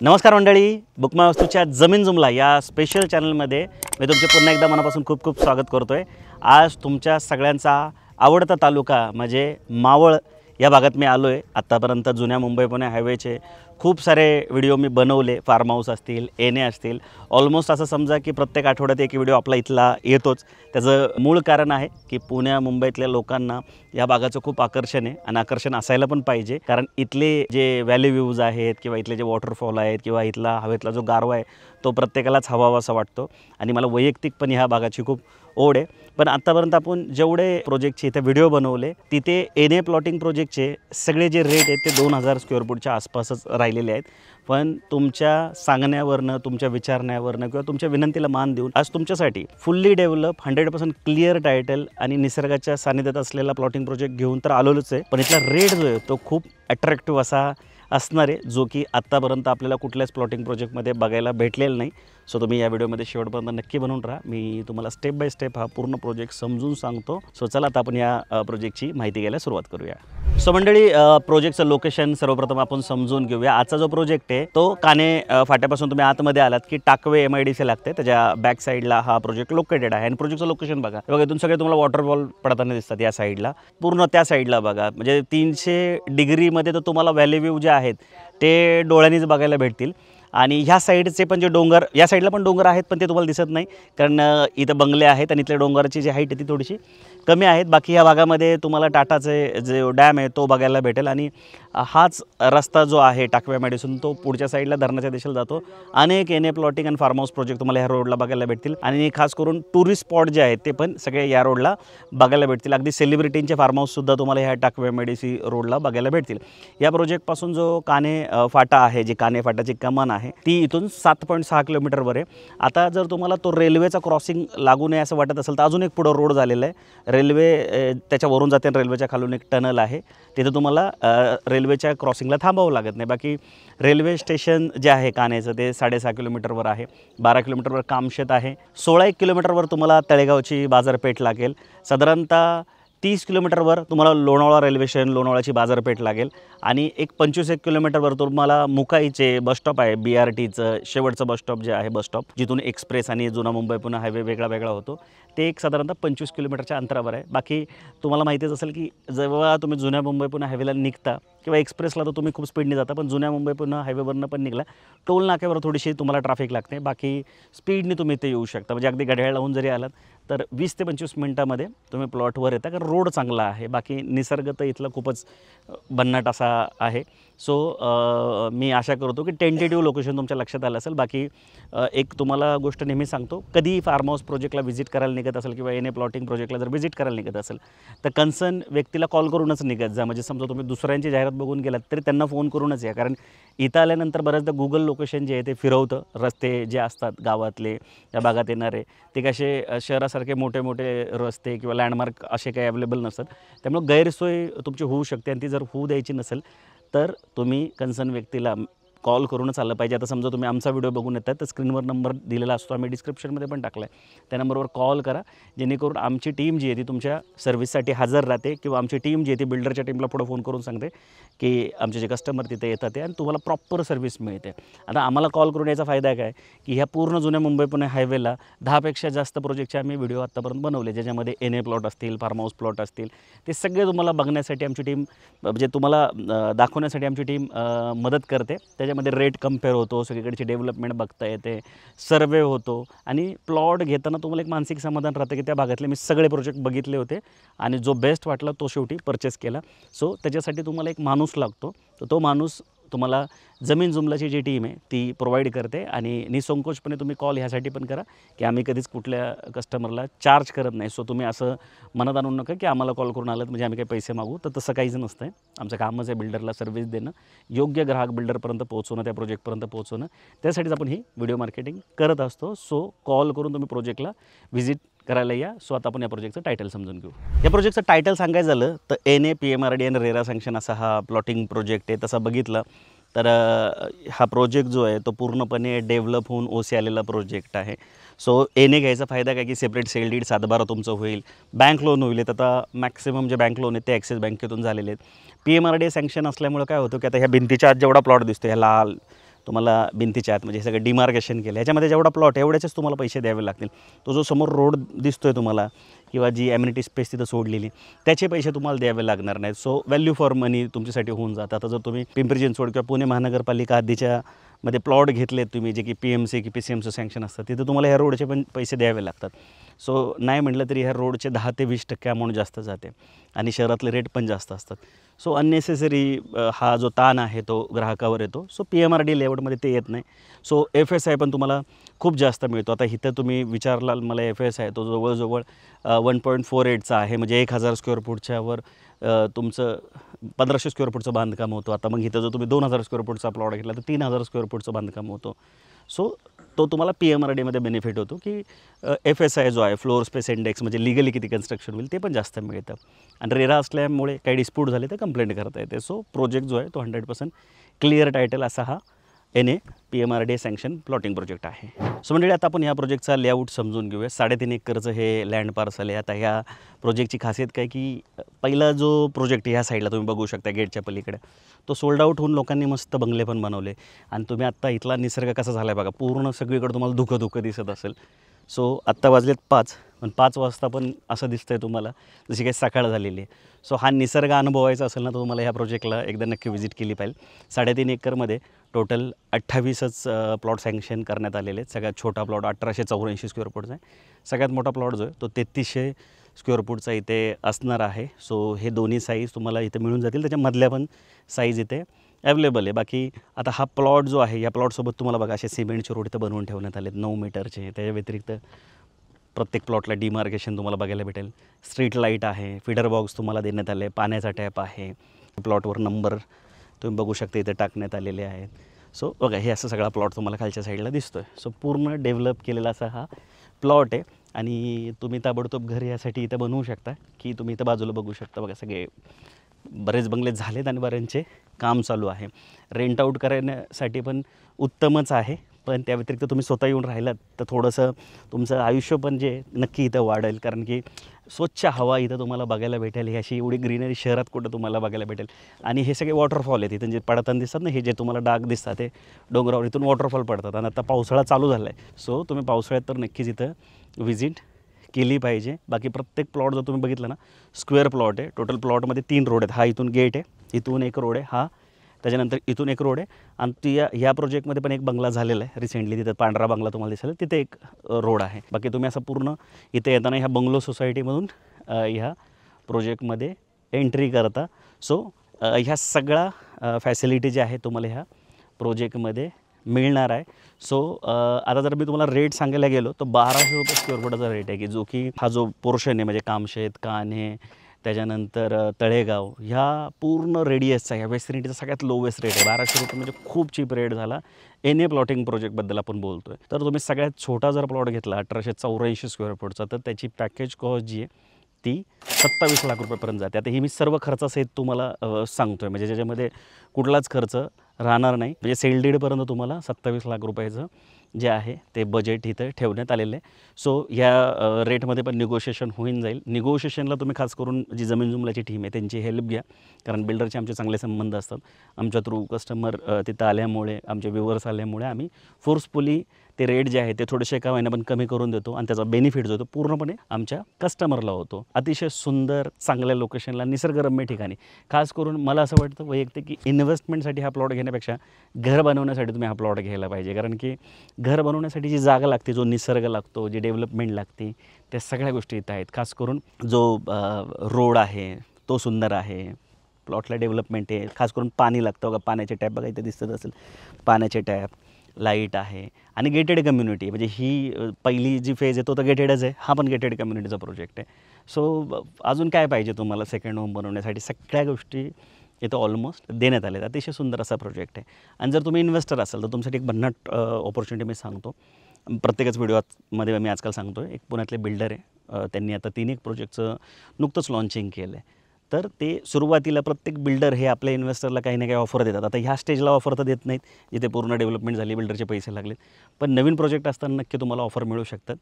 नमस्कार मंडळी, बुकमाय वास्तूच्या जमीन जुमला या स्पेशल चॅनलमध्ये मी तुमचे पुन्हा एकदा मनापासून खूप खूप स्वागत करतोय। आज तुमच्या सगळ्यांचा आवडता तालुका म्हणजे मावळ या भागात मी आलो आहे। आत्तापर्यंत जुन्या मुंबई पुणे हायवेचे खूप सारे व्हिडिओ मी बनवले, फार्म हाऊस असतील, एने असतील। ऑलमोस्ट असं समजा की प्रत्येक आठवड्यात एक व्हिडिओ आपला इथला येतोच। त्याचं मूळ कारण आहे की पुण्या मुंबईतल्या लोकांना या भागाचं खूप आकर्षण आहे आणि आकर्षण असायला पण पाहिजे, कारण इथले जे व्हॅली व्ह्यूज आहेत किंवा इथले जे वॉटरफॉल आहेत किंवा इथला हवेतला जो गारवा आहे तो प्रत्येकालाच हवावासा वाटतो आणि मला वैयक्तिक पण ह्या भागाची खूप ओढ आहे। पण आत्तापर्यंत आपण जेवढे प्रोजेक्टचे इथे व्हिडिओ बनवले तिथे एने प्लॉटिंग प्रोजेक्टचे सगळे जे रेट आहेत ते 2000 स्क्वेअर फूटच्या आसपासच राहिलेले आहेत। पण तुमच्या सांगण्यावरनं, तुमच्या विचारण्यावरनं किंवा तुमच्या विनंतीला मान देऊन आज तुमच्यासाठी फुल्ली डेव्हलप 100% क्लिअर टायटल आणि निसर्गाच्या सानिध्यात असलेला प्लॉटिंग प्रोजेक्ट घेऊन तर आलोच आहे। पण इथला रेट जो आहे तो खूप अट्रॅक्टिव्ह असा असणार आहे, जो की आत्तापर्यंत आपल्याला कुठल्याच प्लॉटिंग प्रोजेक्टमध्ये बघायला भेटलेलं नाही। सो तुम्ही या व्हिडिओमध्ये शेवटपर्यंत नक्की बनवून राहा। मी तुम्हाला स्टेप बाय स्टेप हा पूर्ण प्रोजेक्ट समजून सांगतो। सो चला आता आपण या प्रोजेक्टची माहिती घ्यायला सुरुवात करूया। सो मंडळी, प्रोजेक्टचं लोकेशन सर्वप्रथम आपण समजून घेऊया। आजचा जो प्रोजेक्ट आहे तो काने फाट्यापासून तुम्ही आतमध्ये आलात की टाकवे MIDC लागते, त्याच्या बॅक साईडला हा प्रोजेक्ट लोकेटेड आहे। आणि प्रोजेक्टचं लोकेशन बघा, इथून सगळे तुम्हाला वॉटरफॉल पडताना दिसतात या साईडला, पूर्ण त्या साईडला बघा। म्हणजे 300 डिग्रीमध्ये तर तुम्हाला व्हॅली व्ह्यू जे आहेत ते डोळ्यांनीच बघायला भेटतील। आणि ह्या साईडचे पण जे डोंगर, या साईडला पण डोंगर आहेत पण ते तुम्हाला दिसत नाही, कारण इथं बंगले आहेत आणि इथल्या डोंगराची जी हाईट आहे ती थोडीशी कमी आहेत। बाकी ह्या भागामध्ये तुम्हाला टाटाचे जो डॅम आहे तो बघायला भेटेल आणि हाच रस्ता जो आहे टाकवे MIDCतून तो पुढच्या साईडला धरणाच्या दिशेला जातो। अनेक एने प्लॉटिंग आणि फार्म हाऊस प्रोजेक्ट तुम्हाला ह्या रोडला बघायला भेटतील आणि खास करून टुरिस्ट स्पॉट जे आहेत ते पण सगळे या रोडला बघायला भेटतील। अगदी सेलिब्रिटींचे फार्म हाऊससुद्धा तुम्हाला ह्या टाकवे MIDC रोडला बघायला भेटतील। या प्रोजेक्टपासून जो काने फाटा आहे, जी काने फाटाची कमान आहे ती इथून 7.6 किलोमीटरवर आहे। आता जर तुम्हाला तो रेल्वेचा क्रॉसिंग लागू नये असं वाटत असेल तर अजून एक पुढं रोड झालेला आहे। रेल्वे त्याच्यावरून जाते आणि रेल्वेच्या खालून एक टनल आहे, तिथं तुम्हाला रेल्वेच्या क्रॉसिंगला थांबावं लागत नाही। बाकी रेल्वे स्टेशन जे आहे कानेचं ते 6.5 किलोमीटरवर आहे। 12 किलोमीटरवर कामशेत आहे। 16 किलोमीटरवर तुम्हाला तळेगावची बाजारपेठ लागेल। साधारणतः 30 किलोमीटरवर तुम्हाला लोणावळा रेल्वे स्टेशन, लोणावळ्याची बाजारपेठ लागेल आणि एक 25 किलोमीटरवर तुम्हाला मुकाईचे बसस्टॉप आहे, BRTचं शेवटचं बसस्टॉप जे आहे, बसस्टॉप जिथून एक्सप्रेस आणि जुना मुंबई पुणे हायवे वेगळा वेगळा होतो, ते एक साधारणतः 25 किलोमीटरच्या अंतरावर आहे। बाकी तुम्हाला माहितीच असेल की जेव्हा तुम्ही जुन्या मुंबई पुणे हायवेला निघता किंवा एक्सप्रेसला तर तुम्ही खूप स्पीडने जाता, पण जुन्या मुंबई पुणे हायवेवरनं पण निघाला टोल नाक्यावर थोडीशी तुम्हाला ट्रॅफिक लागते। बाकी स्पीडने तुम्ही इथे येऊ शकता, म्हणजे अगदी घड्याळ लावून जरी आलात तर 20 ते 25 मिनटामध्ये तुम्ही प्लॉटवर येता, कारण रोड चांगला आहे। बाकी निसर्ग तर इथला खूपच भन्नाट असा आहे। सो मी आशा करतो की टेंटेटिव्ह लोकेशन तुमच्या लक्षात आलं असेल। बाकी एक तुम्हाला गोष्ट नेहमी सांगतो, कधी फार्म हाऊस प्रोजेक्टला व्हिजिट करायला निघत असेल किंवा एने प्लॉटिंग प्रोजेक्टला जर व्हिजिट करायला निघत असेल तर कन्सर्न व्यक्तीला कॉल करूनच निघत जा। म्हणजे समजा तुम्ही दुसऱ्यांची जाहिरात बघून गेलात तरी त्यांना फोन करूनच या, कारण इथं आल्यानंतर बऱ्याचदा गुगल लोकेशन जे आहे ते फिरवतं। रस्ते जे असतात गावातले त्या भागात येणारे ते कसे शहरासारखे मोठे मोठे रस्ते किंवा लँडमार्क असे काही अवेलेबल नसतात, त्यामुळे गैरसोय तुमची होऊ शकते आणि ती जर होऊ द्यायची नसेल तर तुम्ही कन्सर्न व्यक्तीला कॉल करूनच आलं पाहिजे। आता समजा तुम्ही आमचा व्हिडिओ बघून येतात तर स्क्रीनवर नंबर दिलेला असतो, आम्ही डिस्क्रिप्शनमध्ये पण टाकला आहे, त्या नंबरवर कॉल करा, जेणेकरून आमची टीम जी आहे ती तुमच्या सर्व्हिससाठी हजर राहते किंवा आमची टीम जी आहे ती बिल्डरच्या टीमला पुढे फोन करून सांगते की आमचे जे कस्टमर तिथे येतात आणि तुम्हाला प्रॉपर सर्व्हिस मिळते। आता आम्हाला कॉल करून याचा फायदा काय की ह्या पूर्ण जुन्या मुंबई पुणे हायवेला 10पेक्षा जास्त प्रोजेक्टचे आम्ही व्हिडिओ आत्तापर्यंत बनवले, ज्याच्यामध्ये एने प्लॉट असतील, फार्म हाऊस प्लॉट असतील, ते सगळे तुम्हाला बघण्यासाठी आमची टीम, म्हणजे तुम्हाला दाखवण्यासाठी आमची टीम मदत करते। त्याच्यामध्ये रेट कम्पेअर होतो, सगळीकडची डेव्हलपमेंट बघता येते, सर्वे होतो आणि प्लॉट घेताना तुम्हाला एक मानसिक समाधान राहतं की त्या भागातले मी सगळे प्रोजेक्ट बघितले होते आणि जो बेस्ट वाटला तो शेवटी परचेस केला। सो त्याच्यासाठी तुम्हाला एक माणूस लागतो, तर तो माणूस तुम्हाला जमीन जुमलाची जी टीम आहे ती प्रोव्हाइड करते आणि निसंकोचपणे तुम्ही कॉल ह्यासाठी पण करा की आम्ही कधीच कुठल्या कस्टमरला चार्ज करत नाही। सो तुम्ही असं मनात आणू नका की आम्हाला कॉल करून आलं म्हणजे आम्ही काही पैसे मागू, तर तसं काहीच नसतं आहे। आमचं कामच आहे बिल्डरला सर्व्हिस देणं, योग्य ग्राहक बिल्डरपर्यंत पोहोचवणं, त्या प्रोजेक्टपर्यंत पोहोचवणं, त्यासाठीच आपण ही व्हिडिओ मार्केटिंग करत असतो। सो कॉल करून तुम्ही प्रोजेक्टला व्हिजिट करायला या। सो आता आपण या प्रोजेक्टचं टायटल समजून घेऊ। या प्रोजेक्टचं टायटल सांगायचं झालं तर एने PMRD आणि रेरा सँक्शन असा हा प्लॉटिंग प्रोजेक्ट आहे। तसं बघितलं तर हा प्रोजेक्ट जो आहे तो पूर्णपणे डेव्हलप होऊन OC आलेला प्रोजेक्ट आहे। सो एने घ्यायचा फायदा काय की सेपरेट सेल डीड 7/12 तुमचं होईल, बँक लोन होईल। आता मॅक्सिमम जे बँक लोन आहेत ते ॲक्सिस बँकेतून झालेले आहेत। PMRD सँक्शन असल्यामुळे काय होतं की आता ह्या भिंतीच्या आत जेवढा प्लॉट दिसतो ह्या लाल तुम्हाला भिंतीच्या आत म्हणजे हे सगळं डिमार्केशन केलं, याच्यामध्ये जेवढा प्लॉट एवढ्याचेच तुम्हाला पैसे द्यावे लागतील. तो जो समोर रोड दिसतो आहे तुम्हाला किंवा जी ॲम्युनिटी स्पेस तिथं सोडलेली त्याचे पैसे तुम्हाला द्यावे लागणार नाहीत. सो व्हॅल्यू फॉर मनी तुमच्यासाठी होऊन जातं. आता जर तुम्ही पिंपरी चिंचवड किंवा पुणे महानगरपालिका आधीच्या मध्ये प्लॉट घेतलेत तुम्ही, जे की PMC की PCMचं सँक्शन असतं, तिथं तुम्हाला ह्या रोडचे पण पैसे द्यावे लागतात. सो नाही म्हटलं तरी ह्या रोडचे 10 ते 20% अमाऊंट जास्त जाते आणि शहरातले रेट पण जास्त असतात. सो अननेसेसरी हा जो ताण आहे तो ग्राहकावर येतो. सो PMRD लेआउटमध्ये ते येत नाही. सो FSI पण तुम्हाला खूप जास्त मिळतो. आता इथं तुम्ही विचारलाल मला FSI तो जवळजवळ 1.48चा आहे, म्हणजे 1000 स्क्वेअर फूटच्या वर तुमचं 1500 स्क्वेअर फूटचं बांधकाम होतं. आता मग इथं जर तुम्ही 2000 स्क्वेअर फूटचा प्लॉट घेतला तर 3000 स्क्वेअर फूटचं बांधकाम होतं. सो तो तुम्हाला PMRDमध्ये बेनिफिट होतो की FSI जो आहे फ्लोअर स्पेस इंडेक्स, म्हणजे लिगली किती कन्स्ट्रक्शन होईल ते पण जास्त मिळतं. आणि रेरा असल्यामुळे काही डिस्प्यूट झाले तर कंप्लेंट करता येते. सो प्रोजेक्ट जो आहे तो 100% क्लिअर टायटल असा हा NA PMRD sanction plotting project आहे. सो मंडळी, आता आपण ह्या प्रोजेक्टचा लेआउट समजून घेऊया. 3.5 एकरचं हे लँड पार्सल आहे. आता ह्या प्रोजेक्टची खासियत काय की पहिला जो प्रोजेक्ट ह्या साईडला तुम्ही बघू शकता गेटच्या पलीकडे, तो सोल्ड आऊट होऊन लोकांनी मस्त बंगले पण बनवले. आणि तुम्ही आत्ता इथला निसर्ग कसा झाला आहे बघा, पूर्ण सगळीकडे तुम्हाला धुकं धुकं दिसत असेल. सो आत्ता वाजलेत 5, पण 5 वाजता पण असं दिसतंय तुम्हाला जशी काही सकाळ झालेली आहे. सो हा निसर्ग अनुभवायचा असेल ना तर तुम्हाला ह्या प्रोजेक्टला एकदा नक्की व्हिजिट केली पाहिजे. 3.5 एकरमध्ये टोटल 28च प्लॉट सँक्शन करण्यात आलेले आहेत. सगळ्यात छोटा प्लॉट 1884 स्क्वेअर फूटचा आहे. सगळ्यात मोठा प्लॉट जो आहे तो 3300 स्क्वेअर फूटचा इथे असणार आहे. सो हे दोन्ही साईज तुम्हाला इथे मिळून जातील. त्याच्यामधल्या पण साईज इथे अवेलेबल आहे. बाकी आता हा प्लॉट जो आहे, या प्लॉटसोबत तुम्हाला बघा असे सिमेंटचे रोड इथं बनवून ठेवण्यात आले 9 मीटरचे. त्याच्या व्यतिरिक्त प्रत्येक प्लॉटला डिमार्केशन तुम्हाला बघायला भेटेल. स्ट्रीट लाईट आहे, फीडर बॉक्स तुम्हाला देण्यात आले, पाण्याचा टॅप आहे. प्लॉटवर नंबर तुम्ही बघू शकता इथे टाकण्यात आलेले आहेत. सो बघा हे असं सगळा प्लॉट तुम्हाला खालच्या साईडला दिसतो आहे. सो पूर्ण डेव्हलप केलेला असा हा प्लॉट आहे. आणि तुम्ही ताबडतोब घर यासाठी इथं बनवू शकता की तुम्ही इथं बाजूला बघू शकता बघा सगळे बरेच बंगले झालेत आणि बऱ्यांचे काम चालू आहे. रेंट आऊट करण्यासाठी पण उत्तमच आहे. पण त्या व्यतिरिक्त तुम्ही स्वतः येऊन राहिलात तर थोडंसं तुमचं आयुष्य पण जे नक्की इथं वाढेल. कारण की स्वच्छ हवा इथं तुम्हाला बघायला भेटेल. ही अशी एवढी ग्रीनरी शहरात कुठं तुम्हाला बघायला भेटेल. आणि हे सगळे वॉटरफॉल आहेत इथं जे पडताना दिसतात ना, हे जे तुम्हाला डाग दिसतात ते डोंगरावर इथून वॉटरफॉल पडतात. आणि आता पावसाळा चालू झाला आहे. सो तुम्ही पावसाळ्यात तर नक्कीच इथं व्हिजिट केली पाहिजे. बाकी प्रत्येक प्लॉट जर तुम्ही बघितलं ना, स्क्वेअर प्लॉट आहे. टोटल प्लॉटमध्ये 3 रोड आहेत. हा इथून गेट आहे, इथून एक रोड आहे, हा त्याच्यानंतर इथून एक रोड आहे. आणि ह्या प्रोजेक्टमध्ये पण एक बंगला झालेला आहे रिसेंटली. तिथं पांढरा बंगला तुम्हाला दिसेल, तिथे एक रोड आहे. बाकी तुम्ही असं पूर्ण इथे येताना ह्या बंगलो सोसायटीमधून ह्या प्रोजेक्टमध्ये एंट्री करता. सो ह्या सगळ्या फॅसिलिटी ज्या आहेत तुम्हाला ह्या प्रोजेक्टमध्ये मिळणार आहे. सो आता जर मी तुम्हाला रेट सांगायला गेलो तर 1200 रुपये स्क्वेअर फुटाचा रेट आहे, की जो की हा जो पोर्शन आहे म्हणजे कामशेत, कान्हे, त्याच्यानंतर तळेगाव, ह्या पूर्ण रेडियसचा ह्या वेस्टर्निटीचा सगळ्यात लोवेस्ट रेट आहे. 1200 रुपये म्हणजे खूप चीप रेट झाला. NA प्लॉटिंग प्रोजेक्टबद्दल आपण बोलतो आहे. तर तुम्ही सगळ्यात छोटा जर प्लॉट घेतला 1884 स्क्वेअर फूटचा तर त्याची पॅकेज कॉस्ट जी आहे ती 27 लाख रुपयेपर्यंत जाते. आता ही मी सर्व खर्चासहित तुम्हाला सांगतो आहे, म्हणजे ज्याच्यामध्ये कुठलाच खर्च राहणार नाही. म्हणजे सेल डीडपर्यंत तुम्हाला 27 लाख रुपयाचं जे आहे ते बजेट इथं ठेवण्यात आलेलं आहे. सो या रेटमध्ये पण निगोशिएशन होऊन जाईल. निगोशिएशनला तुम्ही खास करून जी जमीन जुमल्याची टीम आहे त्यांची हेल्प घ्या, कारण बिल्डरचे आमचे चांगले संबंध असतात. आमच्या थ्रू कस्टमर तिथं आल्यामुळे, आमचे व्ह्युअर्स आल्यामुळे आम्ही फोर्सफुली ते रेट जे आहे ते थोडेसे एका महिन्या पण कमी करून देतो आणि त्याचा बेनिफिट जो होतो पूर्णपणे आमच्या कस्टमरला होतो. अतिशय सुंदर, चांगल्या लोकेशनला, निसर्गरम्य ठिकाणी. खास करून मला असं वाटतं वैयक्तिक की इन्व्हेस्टमेंटसाठी हा प्लॉट घेण्यापेक्षा घर बनवण्यासाठी तुम्ही हा प्लॉट घ्यायला पाहिजे. कारण की घर बनवण्यासाठी जी जागा लागते, जो निसर्ग लागतो, जी डेव्हलपमेंट लागते, त्या सगळ्या गोष्टी इथं आहेत. खास करून जो रोड आहे तो सुंदर आहे, प्लॉटला डेव्हलपमेंट आहे. खास करून पाणी लागतं बघा, पाण्याचे टॅप बघा इथे दिसत असेल, पाण्याचे टॅप, लाईट आहे आणि गेटेड कम्युनिटी. म्हणजे ही पहिली जी फेज आहे तो तर गेटेडच आहे, हा पण गेटेड कम्युनिटीचा प्रोजेक्ट आहे. सो अजून काय पाहिजे तुम्हाला सेकंड होम बनवण्यासाठी, सगळ्या गोष्टी इथं ऑलमोस्ट देण्यात आले आहेत. अतिशय सुंदर असा प्रोजेक्ट आहे. आणि जर तुम्ही इन्व्हेस्टर असाल तर तुमच्यासाठी एक भन्नाट ऑपॉर्च्युनिटी मी सांगतो. प्रत्येकच व्हिडिओमध्ये मी आजकाल सांगतो आहे. एक पुण्यातले बिल्डर आहे, त्यांनी आता 3 एक प्रोजेक्टचं नुकतंच लॉन्चिंग केलं आहे. तर ते सुरुवातीला प्रत्येक बिल्डर हे आपल्या इन्व्हेस्टरला काही ना काही ऑफर देतात. आता ह्या स्टेजला ऑफर तर देत नाहीत जिथे पूर्ण डेव्हलपमेंट झाली, बिल्डरचे पैसे लागलेत, पण नवीन प्रोजेक्ट असताना नक्की तुम्हाला ऑफर मिळू शकतात.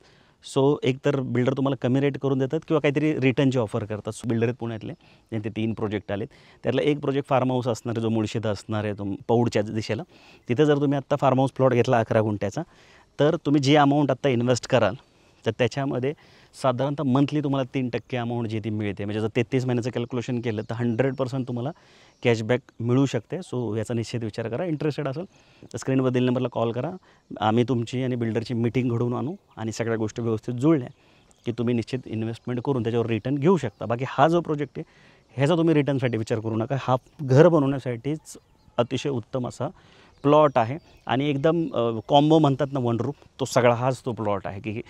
सो एक तर बिल्डर तुम्हाला कमी रेट करून देतात किंवा काहीतरी रिटर्नची ऑफर करतात. सो बिल्डर आहेत पुण्यातले, त्यांचे 3 प्रोजेक्ट आलेत. त्यातला एक प्रोजेक्ट फार्म हाऊस असणार आहे, जो मुळशीत असणार आहे, तो पौडच्या दिशेला. तिथे जर तुम्ही आत्ता फार्म हाऊस प्लॉट घेतला 11 गुंठ्याचा, तर तुम्ही जी अमाऊंट आत्ता इन्व्हेस्ट कराल तर त्याच्यामध्ये साधारणतः मंथली तुम्हाला 3% अमाऊंट जी ती मिळते. म्हणजे जर 33 महिन्याचं कॅल्क्युलेशन केलं तर 100% तुम्हाला कॅशबॅक मिळू शकते. सो याचा निश्चित विचार करा. इंटरेस्टेड असेल तर स्क्रीनवर दिलेल्या नंबरला कॉल करा. आम्ही तुमची आणि बिल्डरची मीटिंग घडवून आणू आणि सगळ्या गोष्टी व्यवस्थित जुळल्या की तुम्ही निश्चित इन्व्हेस्टमेंट करून त्याच्यावर रिटर्न घेऊ शकता. बाकी हा जो प्रोजेक्ट आहे ह्याचा तुम्ही रिटर्नसाठी विचार करू नका. हा घर बनवण्यासाठीच अतिशय उत्तम असा प्लॉट आहे आणि एकदम कॉम्बो म्हणतात ना, वन रूफ, तो सगळा हाच तो प्लॉट आहे की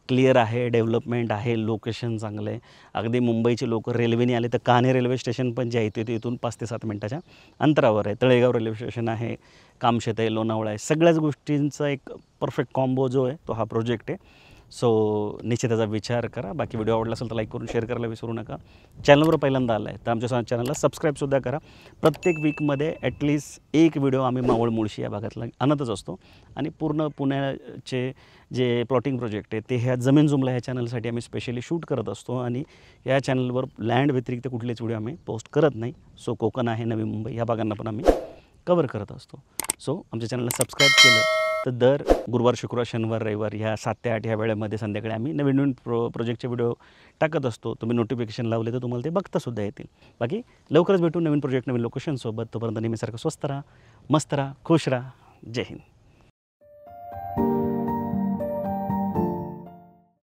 क्लिअर आहे, डेव्हलपमेंट आहे, लोकेशन चांगलं आहे. अगदी मुंबईचे लोक रेल्वेने आले तर कान्हे रेल्वे स्टेशन पण जे आहे ते इथून 5 ते 7 मिनटाच्या अंतरावर आहे. तळेगाव रेल्वे स्टेशन आहे, कामशेत आहे, लोणावळा आहे. सगळ्याच गोष्टींचा एक परफेक्ट कॉम्बो जो आहे तो हा प्रोजेक्ट आहे. सो निश्चित त्याचा विचार करा. बाकी व्हिडिओ आवडला असेल तर लाईक करून शेअर करायला विसरू नका. चॅनलवर पहिल्यांदा आला आहे तर आमच्या चॅनलला सबस्क्राईबसुद्धा करा. प्रत्येक वीकमध्ये ॲटलिस्ट एक व्हिडिओ आम्ही मावळ मुळशी या भागातला आणतच असतो आणि पूर्ण पुण्याचे जे प्लॉटिंग प्रोजेक्ट आहे ते ह्या जमीन जुमला ह्या चॅनलसाठी आम्ही स्पेशली शूट करत असतो आणि या चॅनलवर लँड व्यतिरिक्त कुठलेच व्हिडिओ आम्ही पोस्ट करत नाही. सो कोकण आहे, नवी मुंबई ह्या भागांना पण आम्ही कवर करत असतो. सो आमच्या चॅनलला सबस्क्राईब केलं तर दर गुरुवार, शुक्रवार, शनिवार, रविवार ह्या 7 ते 8 ह्या वेळेमध्ये संध्याकाळी आम्ही नवीन नवीन प्रोजेक्टचे व्हिडिओ टाकत असतो. तुम्ही नोटिफिकेशन लावले तर तुम्हाला ते बघतासुद्धा येतील. बाकी लवकरच भेटू नवीन प्रोजेक्ट, नवीन लोकेशनसोबत. तोपर्यंत नेहमीसारखं स्वस्त राहा, मस्त राहा, खुश राहा. जय हिंद.